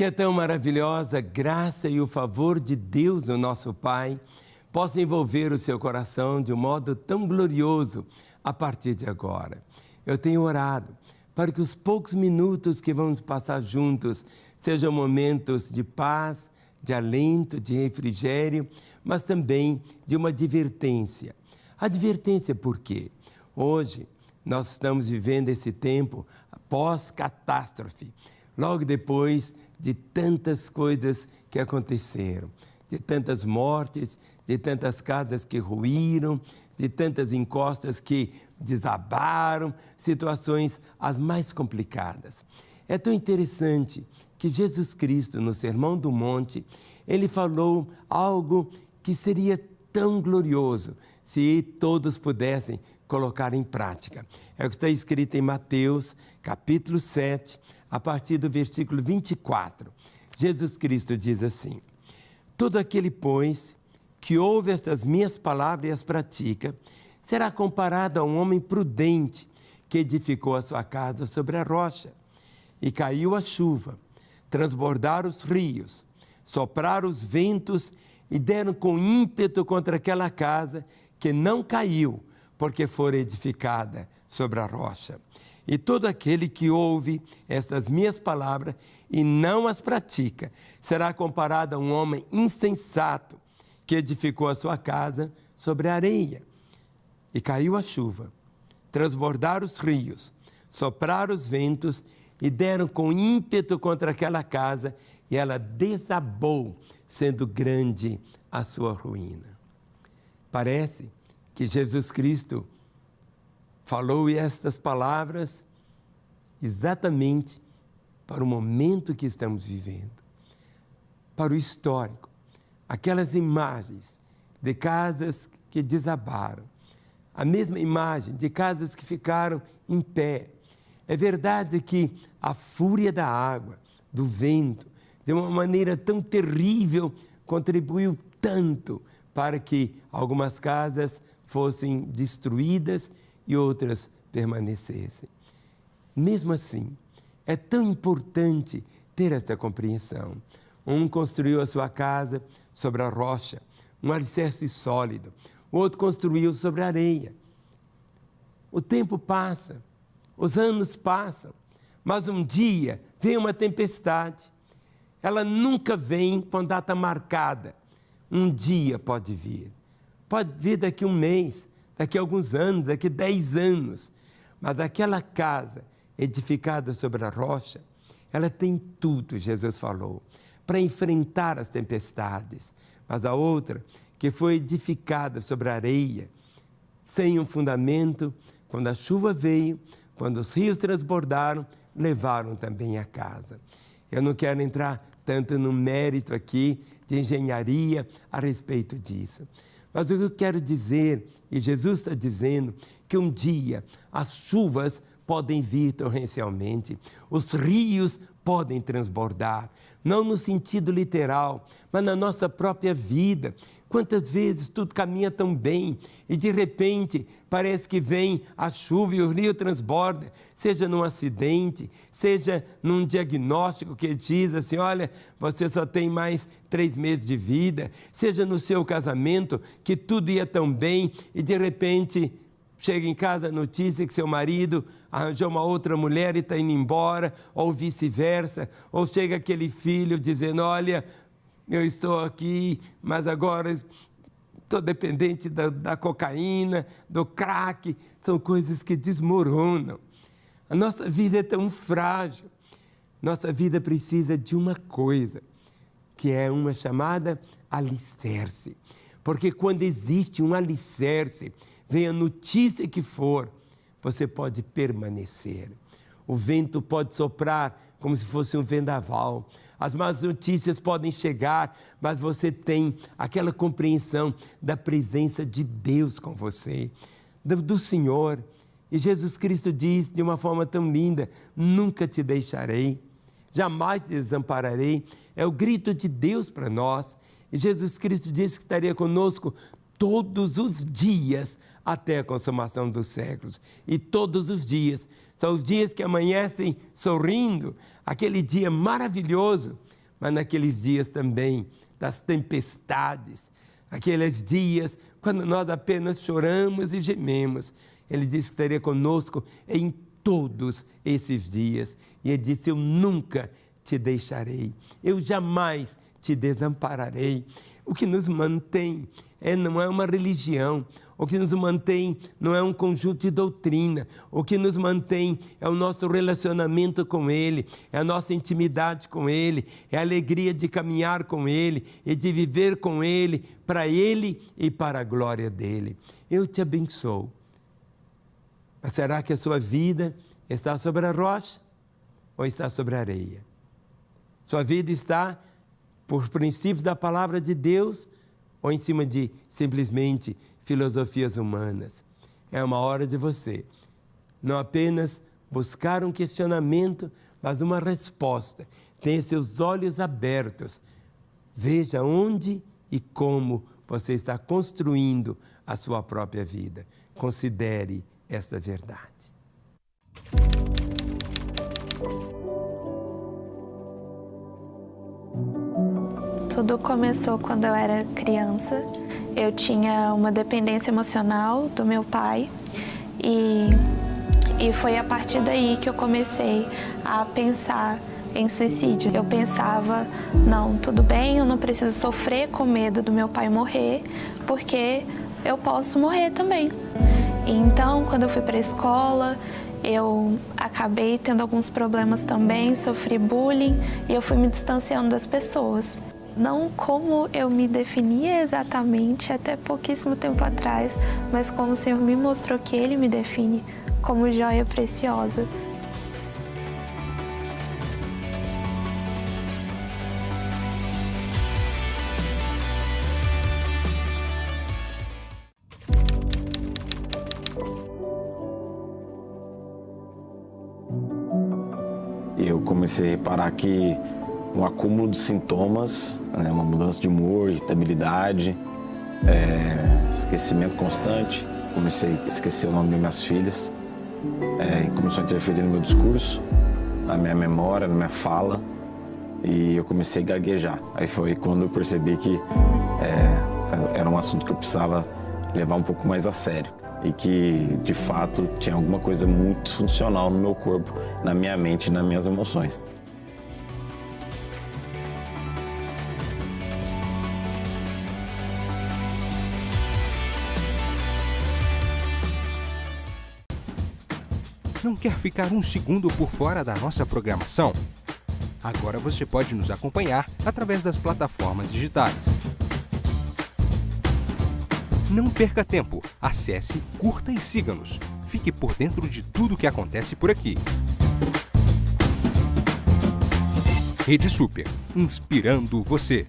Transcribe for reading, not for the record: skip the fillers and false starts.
Que é tão maravilhosa a graça e o favor de Deus, o nosso Pai, possa envolver o seu coração de um modo tão glorioso a partir de agora. Eu tenho orado para que os poucos minutos que vamos passar juntos sejam momentos de paz, de alento, de refrigério, mas também de uma advertência. Advertência por quê? Hoje nós estamos vivendo esse tempo pós-catástrofe, logo depois de tantas coisas que aconteceram, de tantas mortes, de tantas casas que ruíram, de tantas encostas que desabaram, situações as mais complicadas. É tão interessante que Jesus Cristo, no Sermão do Monte, ele falou algo que seria tão glorioso se todos pudessem colocar em prática. É o que está escrito em Mateus, capítulo 7, a partir do versículo 24. Jesus Cristo diz assim: todo aquele, pois, que ouve estas minhas palavras e as pratica, será comparado a um homem prudente que edificou a sua casa sobre a rocha. E caiu a chuva, transbordaram os rios, sopraram os ventos e deram com ímpeto contra aquela casa, que não caiu, porque fora edificada sobre a rocha. E todo aquele que ouve essas minhas palavras e não as pratica, será comparado a um homem insensato, que edificou a sua casa sobre a areia. E caiu a chuva, transbordaram os rios, sopraram os ventos e deram com ímpeto contra aquela casa, e ela desabou, sendo grande a sua ruína. Parece que Jesus Cristo falou estas palavras exatamente para o momento que estamos vivendo, para o histórico, aquelas imagens de casas que desabaram, a mesma imagem de casas que ficaram em pé. É verdade que a fúria da água, do vento, de uma maneira tão terrível, contribuiu tanto para que algumas casas fossem destruídas e outras permanecessem. Mesmo assim, é tão importante ter essa compreensão. Um construiu a sua casa sobre a rocha, um alicerce sólido. O outro construiu sobre a areia. O tempo passa, os anos passam, mas um dia vem uma tempestade. Ela nunca vem com data marcada. Um dia pode vir daqui um mês, daqui a alguns anos, daqui 10 anos. Mas aquela casa edificada sobre a rocha, ela tem tudo, Jesus falou, para enfrentar as tempestades. Mas a outra, que foi edificada sobre a areia, sem um fundamento, quando a chuva veio, quando os rios transbordaram, levaram também a casa. Eu não quero entrar tanto no mérito aqui de engenharia a respeito disso. Mas o que eu quero dizer, e Jesus está dizendo, que um dia as chuvas podem vir torrencialmente, os rios podem transbordar, não no sentido literal, mas na nossa própria vida. Quantas vezes tudo caminha tão bem e de repente parece que vem a chuva e o rio transborda, seja num acidente, seja num diagnóstico que diz assim, olha, você só tem mais 3 meses de vida, seja no seu casamento que tudo ia tão bem e de repente chega em casa a notícia que seu marido arranjou uma outra mulher e está indo embora, ou vice-versa, ou chega aquele filho dizendo, olha, eu estou aqui, mas agora estou dependente da cocaína, do crack. São coisas que desmoronam. A nossa vida é tão frágil. Nossa vida precisa de uma coisa, que é uma chamada alicerce. Porque quando existe um alicerce, vem a notícia que for, você pode permanecer. O vento pode soprar como se fosse um vendaval. As más notícias podem chegar, mas você tem aquela compreensão da presença de Deus com você, do Senhor. E Jesus Cristo diz de uma forma tão linda, nunca te deixarei, jamais te desampararei. É o grito de Deus para nós. E Jesus Cristo disse que estaria conosco todos os dias até a consumação dos séculos. E todos os dias, são os dias que amanhecem sorrindo, aquele dia maravilhoso mas naqueles dias também das tempestades, aqueles dias quando nós apenas choramos e gememos. Ele disse que estaria conosco em todos esses dias. E ele disse: eu nunca te deixarei, eu jamais te desampararei. O que nos mantém não é uma religião, o que nos mantém não é um conjunto de doutrina, o que nos mantém é o nosso relacionamento com Ele, é a nossa intimidade com Ele, é a alegria de caminhar com Ele e de viver com Ele, para Ele e para a glória dEle. Eu te abençoo. Mas será que a sua vida está sobre a rocha ou está sobre a areia? Sua vida está por princípios da palavra de Deus ou em cima de simplesmente filosofias humanas? É uma hora de você não apenas buscar um questionamento, mas uma resposta. Tenha seus olhos abertos. Veja onde e como você está construindo a sua própria vida. Considere esta verdade. Tudo começou quando eu era criança. Eu tinha uma dependência emocional do meu pai e foi a partir daí que eu comecei a pensar em suicídio. Eu pensava, não, tudo bem, eu não preciso sofrer com medo do meu pai morrer, porque eu posso morrer também. Então, quando eu fui para a escola, eu acabei tendo alguns problemas também, sofri bullying e eu fui me distanciando das pessoas. Não como eu me definia exatamente até pouquíssimo tempo atrás, mas como o Senhor me mostrou que Ele me define como joia preciosa. Eu comecei a reparar que um acúmulo de sintomas, uma mudança de humor, irritabilidade, esquecimento constante. Comecei a esquecer o nome das minhas filhas, começou a interferir no meu discurso, na minha memória, na minha fala, e eu comecei a gaguejar. Aí foi quando eu percebi que era um assunto que eu precisava levar um pouco mais a sério e que, de fato, tinha alguma coisa muito disfuncional no meu corpo, na minha mente e nas minhas emoções. Não quer ficar um segundo por fora da nossa programação? Agora você pode nos acompanhar através das plataformas digitais. Não perca tempo, acesse, curta e siga-nos. Fique por dentro de tudo o que acontece por aqui. Rede Super, inspirando você.